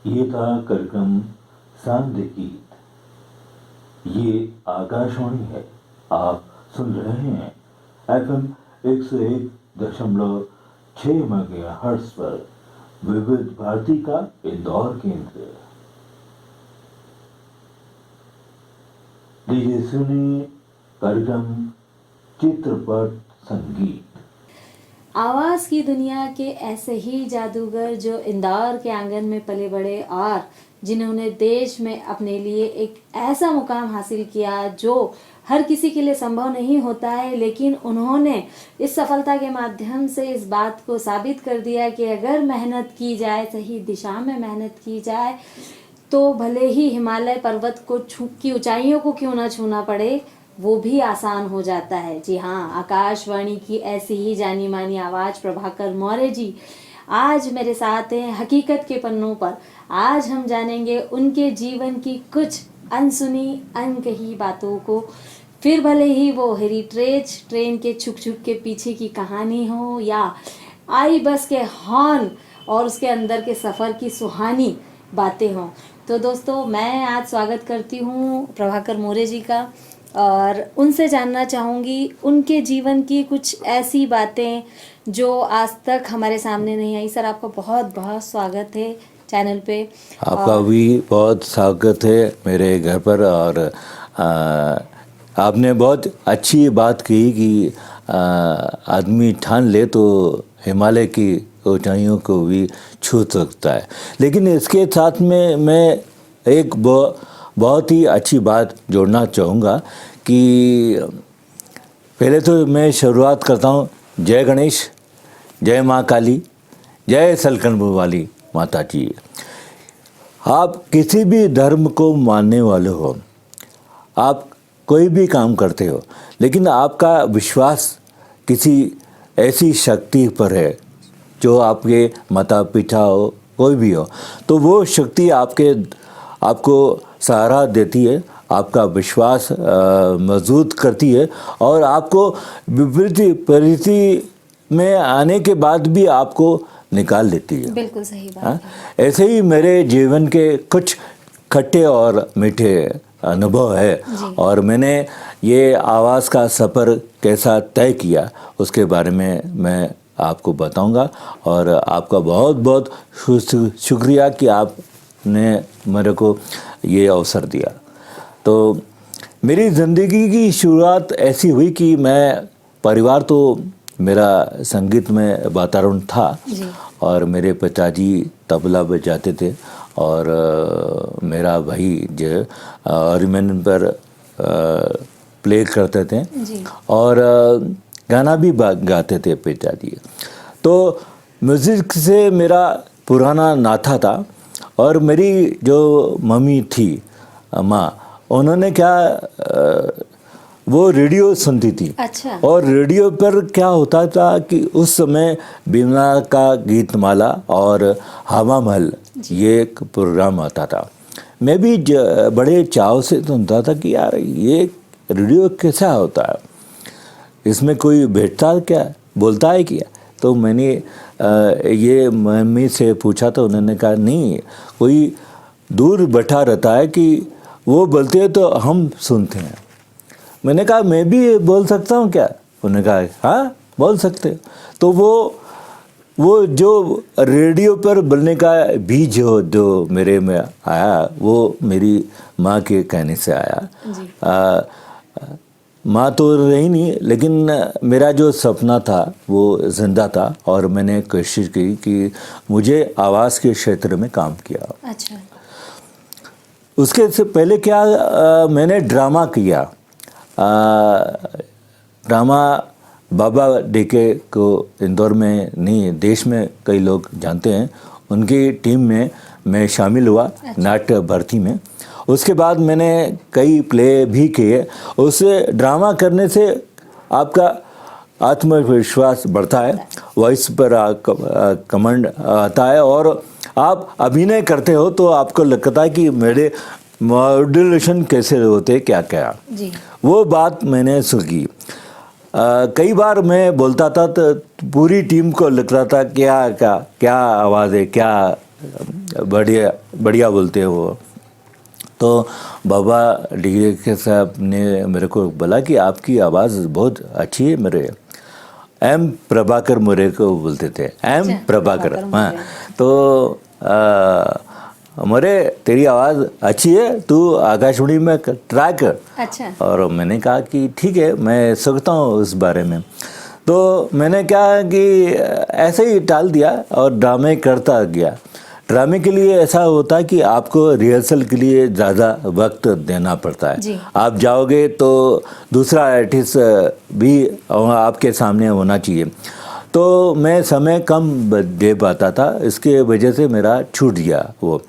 ये था कार्यक्रम सांध्य गीत। ये आकाशवाणी है, आप सुन रहे हैं FM 101.6 मेगाहर्ट्ज पर विविध भारती का इंदौर केंद्र। लीजिए सुनिए कार्यक्रम चित्रपट संगीत। आवाज़ की दुनिया के ऐसे ही जादूगर जो इंदौर के आंगन में पले बड़े और जिन्होंने देश में अपने लिए एक ऐसा मुकाम हासिल किया जो हर किसी के लिए संभव नहीं होता है, लेकिन उन्होंने इस सफलता के माध्यम से इस बात को साबित कर दिया कि अगर मेहनत की जाए, सही दिशा में मेहनत की जाए, तो भले ही हिमालय पर्वत को की ऊंचाइयों को क्यों ना छूना पड़े, वो भी आसान हो जाता है। जी हाँ, आकाशवाणी की ऐसी ही जानी मानी आवाज़ प्रभाकर मौर्य जी आज मेरे साथ हैं हकीकत के पन्नों पर। आज हम जानेंगे उनके जीवन की कुछ अनसुनी अनकही बातों को, फिर भले ही वो हेरिटेज ट्रेन के छुक छुक के पीछे की कहानी हो या आई बस के हॉर्न और उसके अंदर के सफ़र की सुहानी बातें हों। तो दोस्तों, मैं आज स्वागत करती हूँ प्रभाकर मौर्य जी का और उनसे जानना चाहूँगी उनके जीवन की कुछ ऐसी बातें जो आज तक हमारे सामने नहीं आई। सर, आपका बहुत बहुत स्वागत है चैनल पे। आपका भी बहुत स्वागत है मेरे घर पर। और आपने बहुत अच्छी बात कही कि आदमी ठान ले तो हिमालय की ऊंचाइयों को भी छू सकता है। लेकिन इसके साथ में मैं एक बहुत ही अच्छी बात जोड़ना चाहूँगा कि पहले तो मैं शुरुआत करता हूँ जय गणेश, जय माँ काली, जय सलकनपुर वाली माता जी। आप किसी भी धर्म को मानने वाले हो, आप कोई भी काम करते हो, लेकिन आपका विश्वास किसी ऐसी शक्ति पर है जो आपके माता पिता हो, कोई भी हो, तो वो शक्ति आपको सहारा देती है, आपका विश्वास मजबूत करती है और आपको विपरीत परिस्थिति में आने के बाद भी आपको निकाल लेती है। बिल्कुल सही बात है। ऐसे ही मेरे जीवन के कुछ खट्टे और मीठे अनुभव है और मैंने ये आवाज़ का सफ़र कैसा तय किया उसके बारे में मैं आपको बताऊंगा। और आपका बहुत बहुत शुक्रिया कि आपने मेरे को ये अवसर दिया। तो मेरी ज़िंदगी की शुरुआत ऐसी हुई कि परिवार तो मेरा संगीत में वातावरण था और मेरे पिताजी तबला बजाते थे और मेरा भाई जो हारमोनियम पर प्ले करते थे और गाना भी गाते थे पिताजी। तो म्यूज़िक से मेरा पुराना नाता था। और मेरी जो मम्मी थी माँ, उन्होंने वो रेडियो सुनती थी। अच्छा। और रेडियो पर क्या होता था कि उस समय बीना का गीतमाला और हवा महल ये एक प्रोग्राम आता था। मैं भी बड़े चाव से सुनता था कि यार ये रेडियो कैसा होता है, इसमें कोई बैठता क्या, बोलता है क्या। तो मैंने ये मम्मी से पूछा तो उन्होंने कहा नहीं, कोई दूर बैठा रहता है कि वो बोलते हैं तो हम सुनते हैं। मैंने कहा मैं भी बोल सकता हूँ क्या। उन्होंने कहा हाँ बोल सकते। तो वो जो रेडियो पर बोलने का बीज जो मेरे में आया वो मेरी माँ के कहने से आया। माँ तो रही नहीं, लेकिन मेरा जो सपना था वो जिंदा था और मैंने कोशिश की कि मुझे आवाज़ के क्षेत्र में काम किया। अच्छा। उसके से पहले मैंने ड्रामा किया। ड्रामा बाबा डेके को इंदौर में नहीं, देश में कई लोग जानते हैं। उनकी टीम में मैं शामिल हुआ। अच्छा। नाट्य भर्ती में। उसके बाद मैंने कई प्ले भी किए। उससे ड्रामा करने से आपका आत्मविश्वास बढ़ता है, वॉइस पर कमांड आता है और आप अभिनय करते हो तो आपको लगता है कि मेरे मॉड्यूलेशन कैसे होते क्या क्या जी। वो बात मैंने सुनी। कई बार मैं बोलता था तो पूरी टीम को लगता था क्या क्या क्या आवाज़ है, क्या बढ़िया बढ़िया बोलते हैं वो। तो बाबा डिग्री साहब ने मेरे को बोला कि आपकी आवाज़ बहुत अच्छी है। मेरे एम प्रभाकर मुरे को बोलते थे, एम प्रभाकर। हाँ, तो मुरे तेरी आवाज़ अच्छी है, तू आकाशवाणी में ट्राई कर। अच्छा। और मैंने कहा कि ठीक है, मैं सोचता हूँ उस बारे में। तो मैंने क्या कि ऐसे ही टाल दिया और ड्रामे करता गया। ड्रामे के लिए ऐसा होता है कि आपको रिहर्सल के लिए ज़्यादा वक्त देना पड़ता है। आप जाओगे तो दूसरा आर्टिस्ट भी आपके सामने होना चाहिए, तो मैं समय कम दे पाता था, इसके वजह से मेरा छूट गया वो।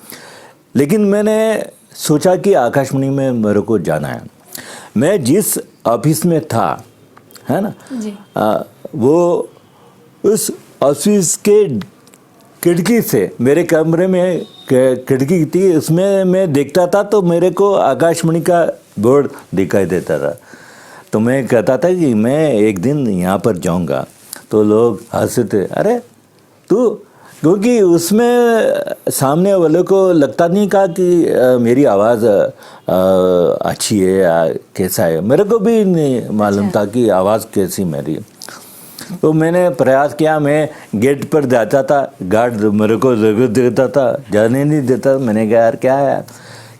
लेकिन मैंने सोचा कि आकाशवाणी में मेरे को जाना है। मैं जिस ऑफिस में था, है ना जी। वो उस ऑफिस के खिड़की से, मेरे कमरे में खिड़की थी, उसमें मैं देखता था तो मेरे को आकाशवाणी का बोर्ड दिखाई देता था। तो मैं कहता था कि मैं एक दिन यहाँ पर जाऊँगा। तो लोग हंसते थे, अरे तू, क्योंकि उसमें सामने वाले को लगता नहीं था कि मेरी आवाज़ अच्छी है या कैसा है। मेरे को भी नहीं मालूम था कि आवाज़ कैसी मेरी। तो मैंने प्रयास किया, मैं गेट पर जाता था, गार्ड मेरे को जरूरत देता था, जाने नहीं देता। मैंने कहा यार क्या है,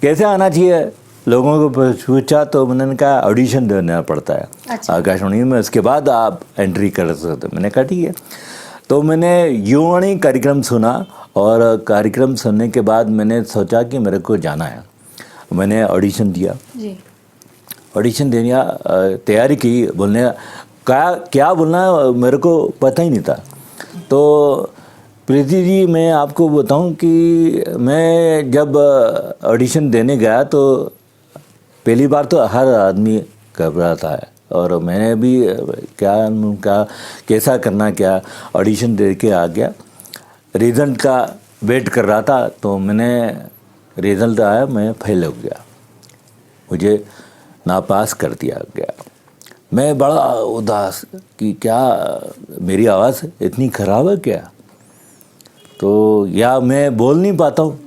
कैसे आना चाहिए, लोगों को पूछा तो उन्होंने कहा ऑडिशन देना पड़ता है। अच्छा। आकाशवाणी में, उसके बाद आप एंट्री कर सकते। मैंने कहा ठीक है। तो मैंने युवाणी कार्यक्रम सुना और कार्यक्रम सुनने के बाद मैंने सोचा कि मेरे को जाना है। मैंने ऑडिशन दिया। ऑडिशन देने तैयारी की, बोलने क्या बोलना है मेरे को पता ही नहीं था। तो प्रीति जी, मैं आपको बताऊं कि मैं जब ऑडिशन देने गया तो पहली बार तो हर आदमी घबराता है, और मैंने भी क्या कैसा करना, क्या ऑडिशन दे के आ गया। रिज़ल्ट का वेट कर रहा था, तो मैंने रिज़ल्ट आया, मैं फेल हो गया, मुझे नापास कर दिया गया। मैं बड़ा उदास कि क्या मेरी आवाज़ इतनी ख़राब है क्या, तो या मैं बोल नहीं पाता हूँ।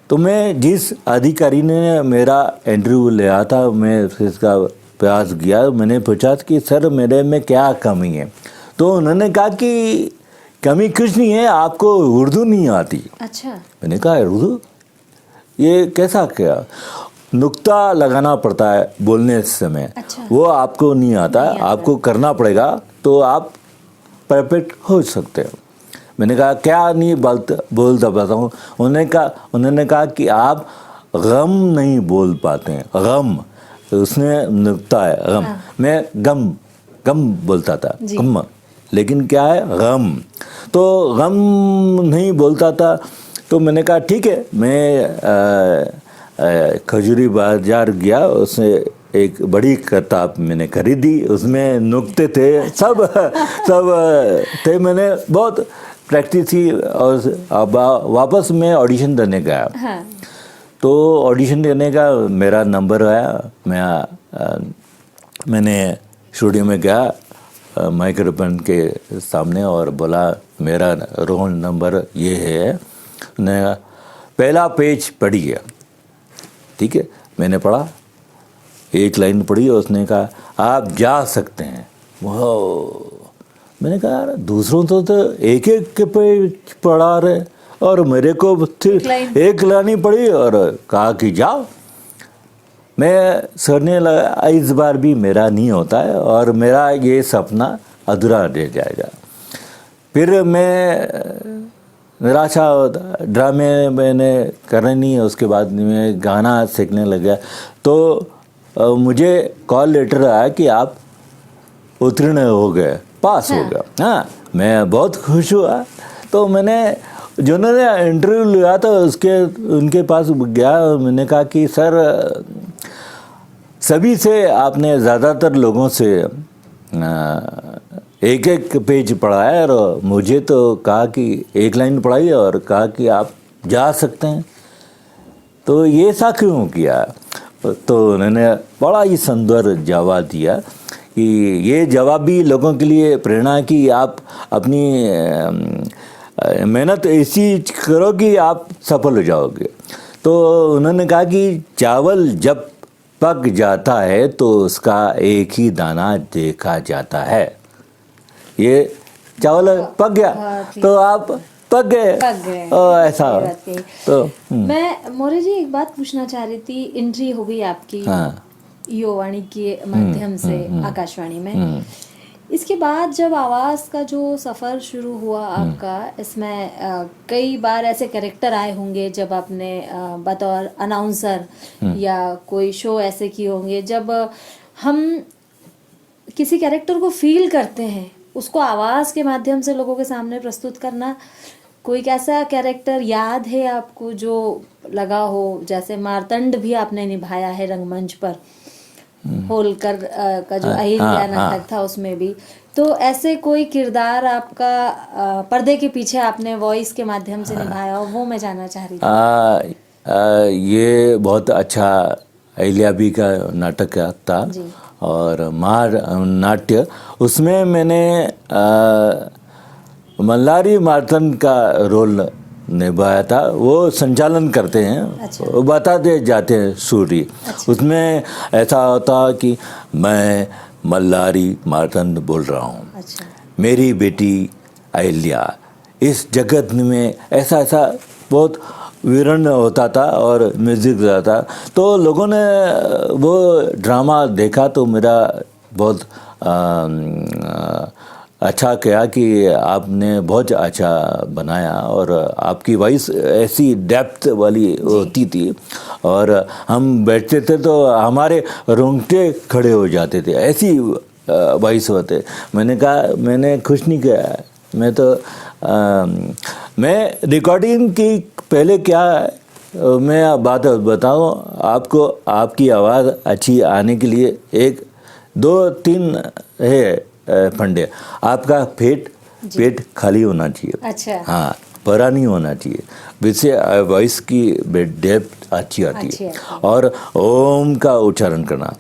तो मैं जिस अधिकारी ने मेरा इंटरव्यू लिया था, मैं इसका प्रयास किया। मैंने पूछा कि सर मेरे में क्या कमी है, तो उन्होंने कहा कि कमी कुछ नहीं है, आपको उर्दू नहीं आती। अच्छा। मैंने कहा उर्दू, ये कैसा क्या, नुक्ता लगाना पड़ता है बोलने समय। अच्छा। वो आपको नहीं आता, आपको करना पड़ेगा तो आप परफेक्ट हो सकते हो। मैंने कहा क्या नहीं बोलता पाता हूँ। उन्होंने कहा कि आप गम नहीं बोल पाते हैं, गम, उसने नुक्ता है गम। हाँ। मैं गम बोलता था, गम, लेकिन क्या है गम, तो गम नहीं बोलता था। तो मैंने कहा ठीक है, मैं खजूरी बाजार गया, उसने एक बड़ी किताब मैंने खरीदी, उसमें नुक्ते थे, सब थे। मैंने बहुत प्रैक्टिस की और वापस मैं ऑडिशन देने गया। हाँ। तो ऑडिशन देने का मेरा नंबर आया। मैंने स्टूडियो में गया माइक्रोफोन के सामने और बोला मेरा रोल नंबर ये है। ने पहला पेज पढ़ी है, ठीक है। मैंने पढ़ा, एक लाइन पढ़ी और उसने कहा आप जा सकते हैं। वो मैंने कहा दूसरों तो एक के पेज पढ़ा रहे और मेरे को एक लाइन पढ़ी और कहा कि जाओ। मैं सोचने लगा इस बार भी मेरा नहीं होता है और मेरा ये सपना अधूरा रह जाएगा। फिर मैं निराशा, ड्रामे मैंने करना नहीं है। उसके बाद मैं गाना सीखने लगा तो मुझे कॉल लेटर आया कि आप उत्तीर्ण हो गए, पास हो गए। हाँ, मैं बहुत खुश हुआ। तो मैंने जिन्होंने इंटरव्यू लिया था उनके पास गया। मैंने कहा कि सर सभी से आपने ज़्यादातर लोगों से एक एक पेज पढ़ा है और मुझे तो कहा कि एक लाइन पढ़ाई और कहा कि आप जा सकते हैं, तो ये सा क्यों किया? तो उन्होंने बड़ा ही सुंदर जवाब दिया कि ये जवाब भी लोगों के लिए प्रेरणा कि आप अपनी मेहनत ऐसी करो कि आप सफल हो जाओगे। तो उन्होंने कहा कि चावल जब पक जाता है तो उसका एक ही दाना देखा जाता है। ये चावल पक गया तो आप पक गए। ऐसा तो मैं मौर्य जी एक बात पूछना चाह रही थी, एंट्री हो गई आपकी हाँ। युवावाणी के माध्यम से आकाशवाणी में। इसके बाद जब आवाज़ का जो सफ़र शुरू हुआ आपका, इसमें कई बार ऐसे कैरेक्टर आए होंगे जब आपने बतौर अनाउंसर या कोई शो ऐसे किए होंगे, जब हम किसी कैरेक्टर को फील करते हैं, उसको आवाज़ के माध्यम से लोगों के सामने प्रस्तुत करना। कोई कैसा कैरेक्टर याद है आपको जो लगा हो? जैसे मार्तंड भी आपने निभाया है रंगमंच पर, होलकर का जो अहिल्या नाटक था उसमें भी। तो ऐसे कोई किरदार आपका पर्दे के पीछे आपने वॉइस के माध्यम से निभाया हो, वो मैं जानना चाह रही थी। ये बहुत अच्छा अहिल्याबी का नाटक था और मार नाट्य, उसमें मैंने मल्लारी मार्तंड का रोल निभाया था। वो संचालन करते हैं। अच्छा। वो बताते जाते हैं सूरी। अच्छा। उसमें ऐसा होता कि मैं मल्लारी मार्तंड बोल रहा हूँ। अच्छा। मेरी बेटी अहिल्या इस जगत में, ऐसा बहुत विवरण होता था और म्यूजिक होता था। तो लोगों ने वो ड्रामा देखा तो मेरा बहुत अच्छा किया कि आपने बहुत अच्छा बनाया और आपकी वॉइस ऐसी डेप्थ वाली होती थी और हम बैठते थे तो हमारे रोंगटे खड़े हो जाते थे, ऐसी वॉइस होते। मैंने कहा मैंने कुछ नहीं किया, मैं तो मैं रिकॉर्डिंग की पहले क्या, मैं बात बताऊँ आपको, आपकी आवाज़ अच्छी आने के लिए 1 2 3 है फंडे। आपका पेट खाली होना चाहिए। अच्छा। हाँ, भरा नहीं होना चाहिए, जिससे वॉइस की डेप्थ अच्छी आती है। और ओम का उच्चारण करना,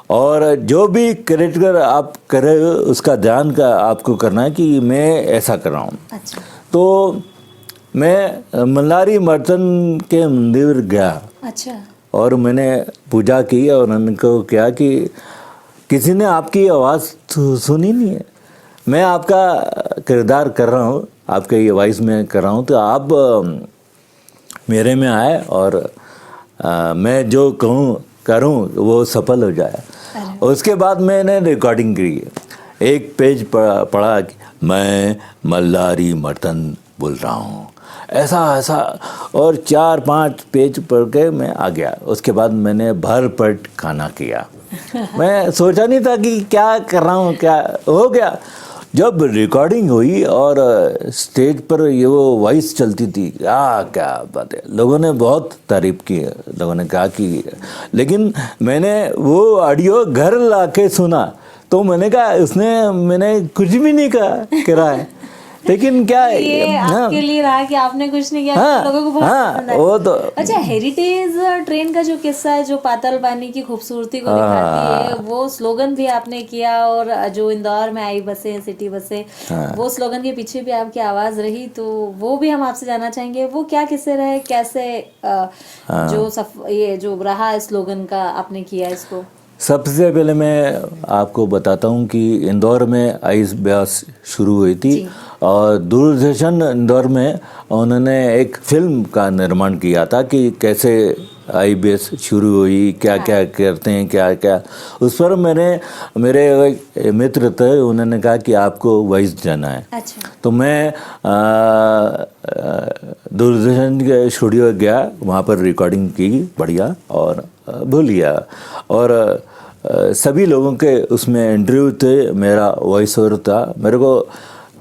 और जो भी कैरेक्टर आप कर रहे हो उसका ध्यान का आपको करना है कि मैं ऐसा कर रहा हूँ। अच्छा। तो मैं मल्लारी मार्तंड के मंदिर गया। अच्छा। और मैंने पूजा की और उनको क्या कि किसी ने आपकी आवाज़ सुनी नहीं है, मैं आपका किरदार कर रहा हूँ, आपके ये वॉइस में कर रहा हूँ, तो आप मेरे में आए और मैं जो करूँ वो सफल हो जाए। उसके बाद मैंने रिकॉर्डिंग की, एक पेज पढ़ा कि मैं मल्लारी मार्तंड बोल रहा हूँ, ऐसा और 4-5 पेज पढ़ के मैं आ गया। उसके बाद मैंने भर पेट खाना किया। मैं सोचा नहीं था कि क्या कर रहा हूँ, क्या हो गया। जब रिकॉर्डिंग हुई और स्टेज पर ये वो वॉइस चलती थी, क्या बात है, लोगों ने बहुत तारीफ की, लोगों ने कहा कि, लेकिन मैंने वो ऑडियो घर लाके सुना तो मैंने कहा मैंने कुछ भी नहीं करा है। लेकिन क्या ये आपके लिए रहा कि आपने कुछ नहीं किया। हाँ, लोगों को बहुत पसंद आया। वो तो अच्छा, हेरिटेज ट्रेन का जो किस्सा है, जो पाताल पानी की खूबसूरती को दिखाती है, वो स्लोगन भी आपने किया, और जो इंदौर में आई बसें, सिटी बसें, वो स्लोगन के पीछे भी आपकी आवाज रही, तो वो भी हम आपसे जानना चाहेंगे, वो क्या किस्से रहे, कैसे ये जो रहा स्लोगन का आपने किया इसको? सबसे पहले मैं आपको बताता हूँ कि इंदौर में आइस ब्यास शुरू हुई थी और दूरदर्शन इंदौर में उन्होंने एक फिल्म का निर्माण किया था कि कैसे IBS शुरू हुई, क्या क्या करते हैं, क्या क्या। उस पर मेरे मित्र थे, उन्होंने कहा कि आपको वॉइस जाना है। अच्छा। तो मैं दूरदर्शन के स्टूडियो गया, वहाँ पर रिकॉर्डिंग की बढ़िया और भूलिया, और सभी लोगों के उसमें इंटरव्यू थे, मेरा वॉइस ओवर था। मेरे को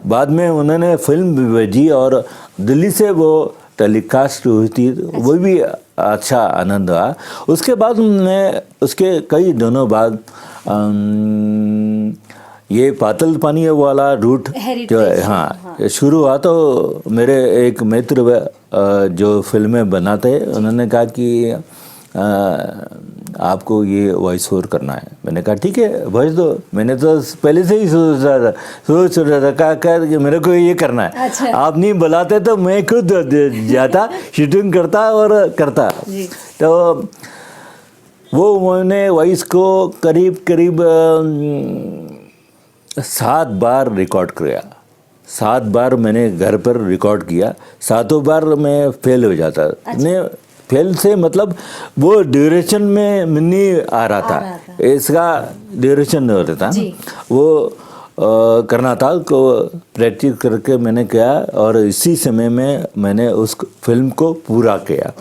बाद में उन्होंने फिल्म भी भेजी और दिल्ली से वो टेलीकास्ट हुई थी, वो भी अच्छा आनंद हुआ। उसके बाद मैं उसके कई दिनों बाद ये पाताल पानी वाला रूट जो हाँ शुरू हुआ, तो मेरे एक मित्र जो फिल्में बनाते, उन्होंने कहा कि आपको ये वॉइस ओवर करना है। मैंने कहा ठीक है वॉइस दो। मैंने तो पहले से ही सोच रहा था कि मेरे को ये करना है। अच्छा। आप नहीं बुलाते तो मैं खुद जाता, शूटिंग करता और करता। तो वो मैंने वॉइस को करीब 7 बार रिकॉर्ड किया। 7 बार मैंने घर पर रिकॉर्ड किया। 7 बार मैं फेल हो जाता। मैं फेल से मतलब वो ड्यूरेशन में नहीं आ रहा था, इसका ड्यूरेशन नहीं होता था। वो करना था को प्रैक्टिस करके मैंने किया और इसी समय में मैंने उस फिल्म को पूरा किया।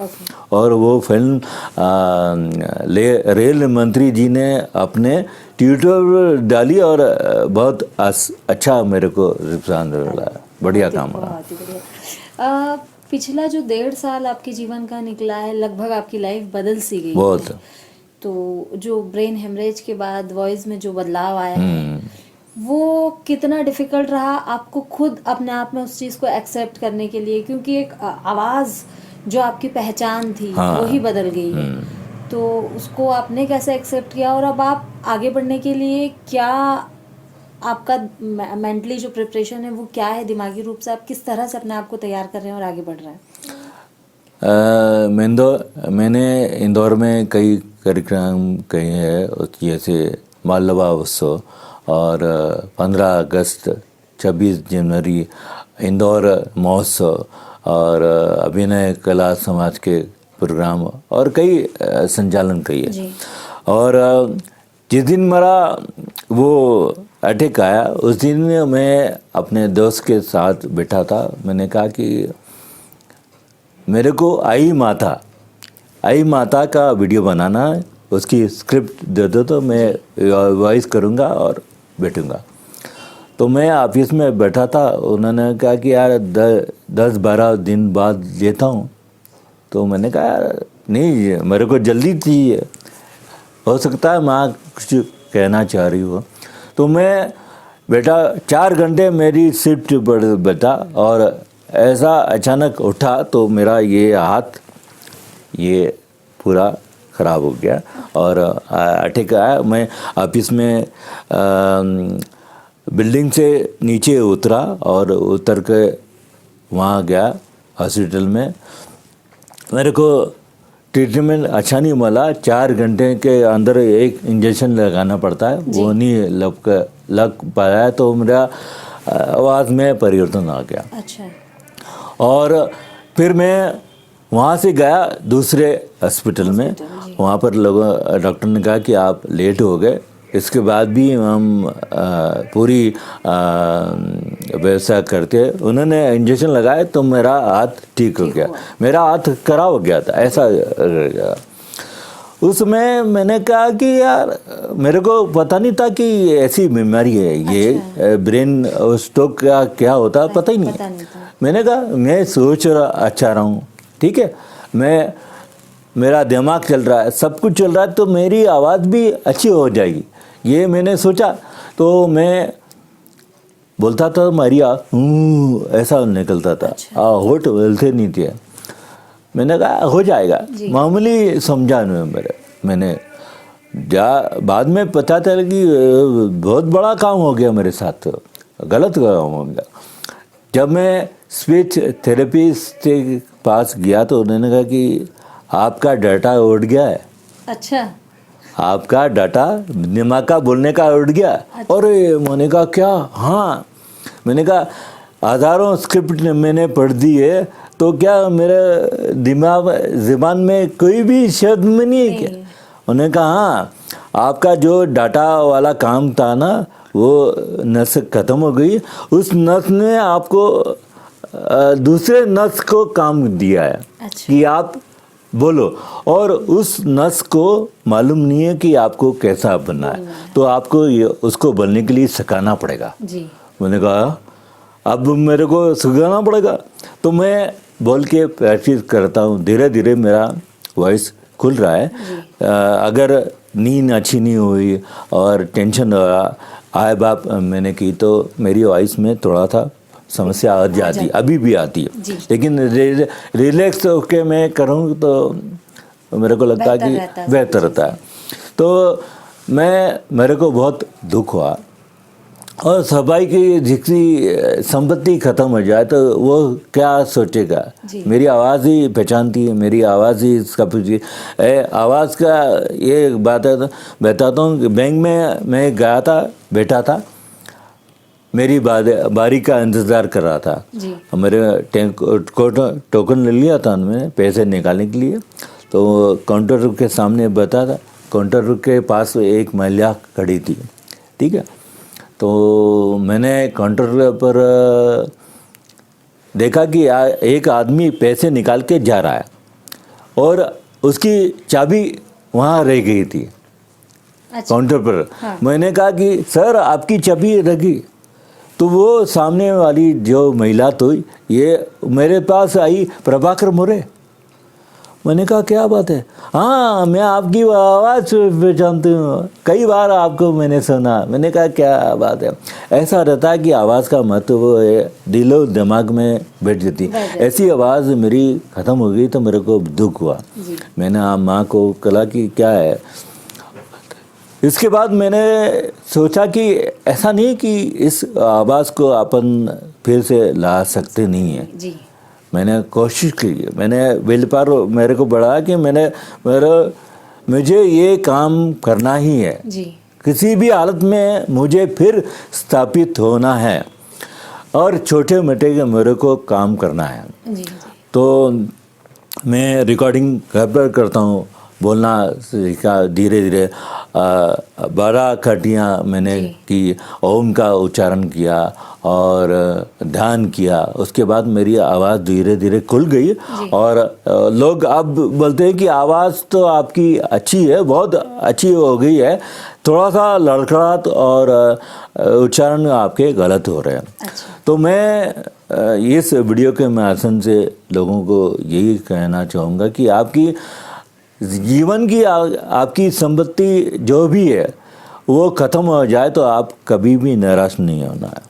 और वो फिल्म रेल मंत्री जी ने अपने ट्विटर डाली और बहुत अच्छा मेरे को रिस्पॉन्स मिला। बढ़िया काम रहा। पिछला जो 1.5 साल आपके जीवन का निकला है, लगभग आपकी लाइफ बदल सी गई बहुत। तो जो ब्रेन हेमरेज के बाद वॉइस में जो बदलाव आया है, वो कितना डिफिकल्ट रहा आपको खुद अपने आप में उस चीज़ को एक्सेप्ट करने के लिए, क्योंकि एक आवाज़ जो आपकी पहचान थी वो ही बदल गई है। तो उसको आपने कैसे एक्सेप्ट किया और अब आप आगे बढ़ने के लिए क्या आपका मेंटली जो प्रिपरेशन है वो क्या है, दिमागी रूप से आप किस तरह से अपने आप को तैयार कर रहे हैं और आगे बढ़ रहे हैं? मैंने इंदौर में कई कार्यक्रम किए हैं, जैसे मालवा उत्सव और 15 अगस्त, 26 जनवरी इंदौर महोत्सव और अभिनय कला समाज के प्रोग्राम और कई संचालन किए। और जिस दिन मेरा वो अटैक आया उस दिन मैं अपने दोस्त के साथ बैठा था। मैंने कहा कि मेरे को आई माता का वीडियो बनाना है, उसकी स्क्रिप्ट दे दो तो मैं वॉइस करूँगा और बैठूँगा। तो मैं ऑफिस में बैठा था, उन्होंने कहा कि यार 10-12 दिन बाद लेता हूँ। तो मैंने कहा यार नहीं, मेरे को जल्दी चाहिए, हो सकता है माँ कुछ कहना चाह रही हो। तो मैं बेटा 4 घंटे मेरी शिफ्ट पर बैठा और ऐसा अचानक उठा तो मेरा ये हाथ ये पूरा ख़राब हो गया और अटैक आया। मैं ऑफिस में बिल्डिंग से नीचे उतरा और उतर के वहाँ गया हॉस्पिटल में। मेरे को ट्रीटमेंट अच्छा नहीं मिला। 4 घंटे के अंदर एक इंजेक्शन लगाना पड़ता है, वो नहीं लग पाया तो मेरा आवाज़ में परिवर्तन आ गया। अच्छा। और फिर मैं वहाँ से गया दूसरे हॉस्पिटल में। वहाँ पर लोगों डॉक्टर ने कहा कि आप लेट हो गए। इसके बाद भी हम पूरी व्यवस्था करते, उन्होंने इंजेक्शन लगाए तो मेरा हाथ ठीक हो गया। मेरा हाथ खराब हो गया था, ऐसा गया। उसमें मैंने कहा कि यार मेरे को पता नहीं था कि ऐसी बीमारी है। ये ब्रेन स्ट्रोक का क्या होता है पता ही नहीं। मैंने कहा मैं सोच रहा हूँ, ठीक है, मेरा दिमाग चल रहा है, सब कुछ चल रहा है, तो मेरी आवाज़ भी अच्छी हो जाएगी, ये मैंने सोचा। तो मैं बोलता था मारिया ऐसा निकलता था। होठ बोलते नहीं थे। मैंने कहा हो जाएगा, मामूली समझा मैंने बाद में पता चला कि बहुत बड़ा काम हो गया मेरे साथ, गलत काम हो गया। जब मैं स्पीच थेरेपिस्ट के पास गया तो उन्होंने कहा कि आपका डाटा उड़ गया है। अच्छा। आपका डाटा दिमाग का बोलने का उड़ गया। और मैंने कहा क्या? हाँ। मैंने कहा हज़ारों स्क्रिप्ट मैंने पढ़ दी है तो क्या मेरे ज़बान में कोई भी शब्द में नहीं है क्या? उन्होंने कहा हाँ, आपका जो डाटा वाला काम था ना वो नस ख़त्म हो गई, उस नस ने आपको दूसरे नस को काम दिया है। अच्छा। कि आप बोलो, और उस नस को मालूम नहीं है कि आपको कैसा बनना है, तो आपको उसको बोलने के लिए सिखाना पड़ेगा। जी। मैंने कहा अब मेरे को सिखाना पड़ेगा। तो मैं बोल के प्रैक्टिस करता हूँ, धीरे धीरे मेरा वॉइस खुल रहा है। अगर नींद अच्छी नहीं हुई और टेंशन आए बाप मैंने की तो मेरी वॉइस में थोड़ा था समस्या आ जाती, अभी भी आती है। लेकिन रिलैक्स होके मैं करूँ तो मेरे को लगता है बेहतर कि रहता है। बेहतर रहता है। तो मेरे को बहुत दुख हुआ। और सफाई की जिसकी संपत्ति खत्म हो जाए तो वो क्या सोचेगा। जी। मेरी आवाज़ ही पहचानती है, मेरी आवाज़ ही इसका आवाज़ का ये बात है। बताता हूँ कि बैंक में मैं गया था, बैठा था, मेरी बारी का इंतज़ार कर रहा था। जी। मेरे टोकन ले लिया था उन्होंने पैसे निकालने के लिए। तो काउंटर के सामने बता था, काउंटर के पास एक महिला खड़ी थी, ठीक है। तो मैंने काउंटर पर देखा कि एक आदमी पैसे निकाल के जा रहा है और उसकी चाबी वहाँ रह गई थी काउंटर पर। हाँ। मैंने कहा कि सर आपकी चाबी रखी। तो वो सामने वाली जो महिला तो ये मेरे पास आई, प्रभाकर मोरे। मैंने कहा क्या बात है? हाँ, मैं आपकी आवाज़ पहचानती हूँ, कई बार आपको मैंने सुना। मैंने कहा क्या बात है? ऐसा रहता है कि आवाज़ का महत्व दिलो दिमाग में बैठ जाती। ऐसी आवाज़ मेरी ख़त्म हो गई तो मेरे को दुख हुआ। मैंने माँ को कहा कि क्या है। इसके बाद मैंने सोचा कि ऐसा नहीं कि इस आवाज़ को अपन फिर से ला सकते नहीं हैं। जी। मैंने कोशिश की, मैंने विल पावर मेरे को बढ़ाया कि मुझे ये काम करना ही है। जी। किसी भी हालत में मुझे फिर स्थापित होना है और छोटे मोटे के मेरे को काम करना है। जी। तो मैं रिकॉर्डिंग करता हूँ, बोलना सीखा धीरे धीरे। 12 खटियाँ मैंने की, ओम का उच्चारण किया और ध्यान किया। उसके बाद मेरी आवाज़ धीरे धीरे खुल गई। और लोग अब बोलते हैं कि आवाज़ तो आपकी अच्छी है, बहुत अच्छी हो गई है, थोड़ा सा लड़खड़ाहट और उच्चारण आपके गलत हो रहे हैं। अच्छा। तो मैं इस वीडियो के माध्यम से लोगों को यही कहना चाहूँगा कि आपकी जीवन की आपकी संपत्ति जो भी है वो ख़त्म हो जाए तो आप कभी भी निराश नहीं होना है,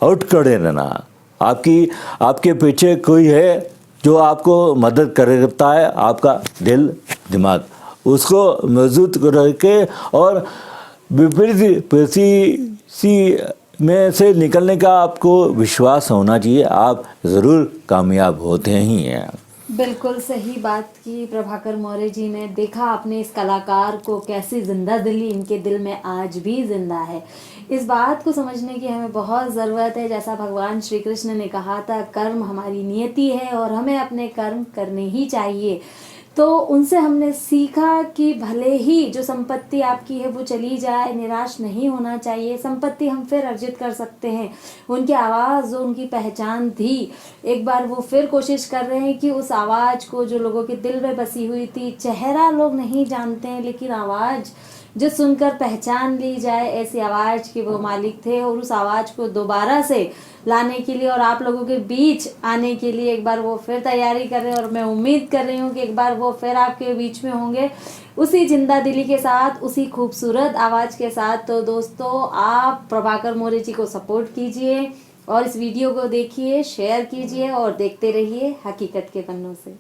आउट खड़े रहना। आपके पीछे कोई है जो आपको मदद करता है, आपका दिल दिमाग, उसको मजबूत करके और विपरीत परिस्थिति में से निकलने का आपको विश्वास होना चाहिए। आप ज़रूर कामयाब होते ही हैं। बिल्कुल सही बात की प्रभाकर मौर्य जी ने। देखा आपने इस कलाकार को कैसी जिंदा दिली इनके दिल में आज भी जिंदा है। इस बात को समझने की हमें बहुत ज़रूरत है। जैसा भगवान श्री कृष्ण ने कहा था, कर्म हमारी नियति है और हमें अपने कर्म करने ही चाहिए। तो उनसे हमने सीखा कि भले ही जो संपत्ति आपकी है वो चली जाए, निराश नहीं होना चाहिए। संपत्ति हम फिर अर्जित कर सकते हैं। उनकी आवाज़ जो उनकी पहचान थी, एक बार वो फिर कोशिश कर रहे हैं कि उस आवाज़ को जो लोगों के दिल में बसी हुई थी, चेहरा लोग नहीं जानते हैं लेकिन आवाज़ जो सुनकर पहचान ली जाए, ऐसी आवाज़ के वो मालिक थे। और उस आवाज़ को दोबारा से लाने के लिए और आप लोगों के बीच आने के लिए एक बार वो फिर तैयारी कर रहे हैं। और मैं उम्मीद कर रही हूँ कि एक बार वो फिर आपके बीच में होंगे उसी जिंदा दिली के साथ, उसी खूबसूरत आवाज़ के साथ। तो दोस्तों, आप प्रभाकर मौर्य जी को सपोर्ट कीजिए और इस वीडियो को देखिए, शेयर कीजिए और देखते रहिए हकीकत के पन्नों से।